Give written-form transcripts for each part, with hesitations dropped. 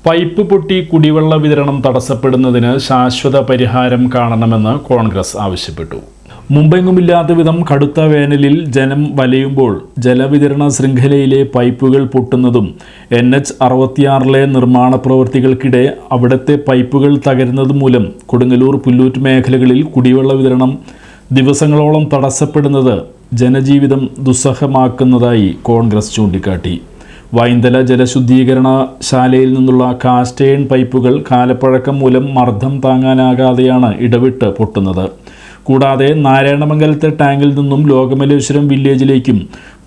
Pipe പൊട്ടി കുടിവെള്ള വിതരണം തടസ്സപ്പെടുന്നതിന് ശാശ്വത പരിഹാരം കാണണമെന്ന് കോൺഗ്രസ് ആവശ്യപ്പെട്ടു. മുമ്പെങ്ങുമില്ലാത്ത വിധം കടുത്ത വേനലിൽ ജനം വലയുമ്പോൾ ജലവിതരണ ശൃംഖലയിലെ പൈപ്പുകൾ പൊട്ടുന്നതും NH-66 നിർമ്മാണ പ്രവൃത്തികൾക്കിടെ അവിടുത്തെ പൈപ്പുകൾ തകരുന്നതും മൂലം കൊടുങ്ങല്ലൂർ പുല്ലൂറ്റ് മേഖലകളിൽ കുടിവെള്ള വിതരണം ദിവസങ്ങളോളം തടസ്സപ്പെടുന്നത് ജനജീവിതം ദുസ്സഹമാക്കുന്നതായി കോൺഗ്രസ് ചൂണ്ടിക്കാട്ടി. വൈന്തല ജലശുദ്ധീകരണ ശാലയിൽ നിന്നുള്ള കാസ്റ്റേൺ പൈപ്പുകൾ കാലപ്പഴക്കം മൂലം മർദ്ദം താങ്ങാനാകാതെയാണ് ഇടവിട്ട് പൊട്ടുന്നത്. കൂടാതെ നാരായണമംഗലത്തെ ടാങ്കിൽ നിന്നും ലോകമലേശ്വരം വില്ലേജിലേക്കും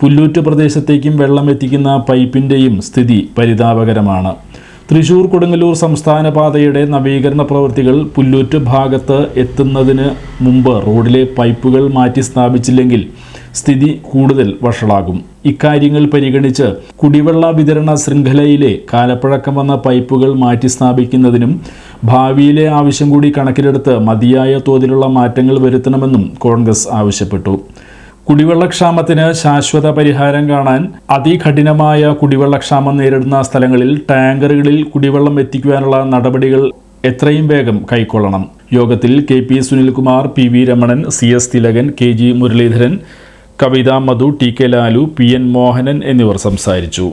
പുല്ലൂറ്റ് പ്രദേശത്തേക്കും വെള്ളം എത്തിക്കുന്ന പൈപ്പിൻ്റെയും സ്ഥിതി പരിതാപകരമാണ്. തൃശൂർ കൊടുങ്ങല്ലൂർ സംസ്ഥാന പാതയുടെ നവീകരണ പ്രവൃത്തികൾ പുല്ലൂറ്റ് ഭാഗത്ത് എത്തുന്നതിന് മുമ്പ് റോഡിലെ പൈപ്പുകൾ മാറ്റി സ്ഥാപിച്ചില്ലെങ്കിൽ സ്ഥിതി കൂടുതൽ വഷളാകും. ഇക്കാര്യങ്ങൾ പരിഗണിച്ച് കുടിവെള്ള വിതരണ ശൃംഖലയിലെ കാലപ്പഴക്കം വന്ന പൈപ്പുകൾ മാറ്റി സ്ഥാപിക്കുന്നതിനും ഭാവിയിലെ ആവശ്യം കൂടി കണക്കിലെടുത്ത് മതിയായ തോതിലുള്ള മാറ്റങ്ങൾ വരുത്തണമെന്നും കോൺഗ്രസ് ആവശ്യപ്പെട്ടു. കുടിവെള്ളക്ഷാമത്തിന് ശാശ്വത പരിഹാരം കാണാൻ അതികഠിനമായ കുടിവെള്ളക്ഷാമം നേരിടുന്ന സ്ഥലങ്ങളിൽ ടാങ്കറുകളിൽ കുടിവെള്ളം എത്തിക്കുവാനുള്ള നടപടികൾ എത്രയും വേഗം കൈക്കൊള്ളണം. യോഗത്തിൽ KP Sunilkumar, PV Ramanan, CS Thilakan, KG Muraleedharan, കവിത മധു, TK ലാലു, PN മോഹനൻ എന്നിവർ സംസാരിച്ചു.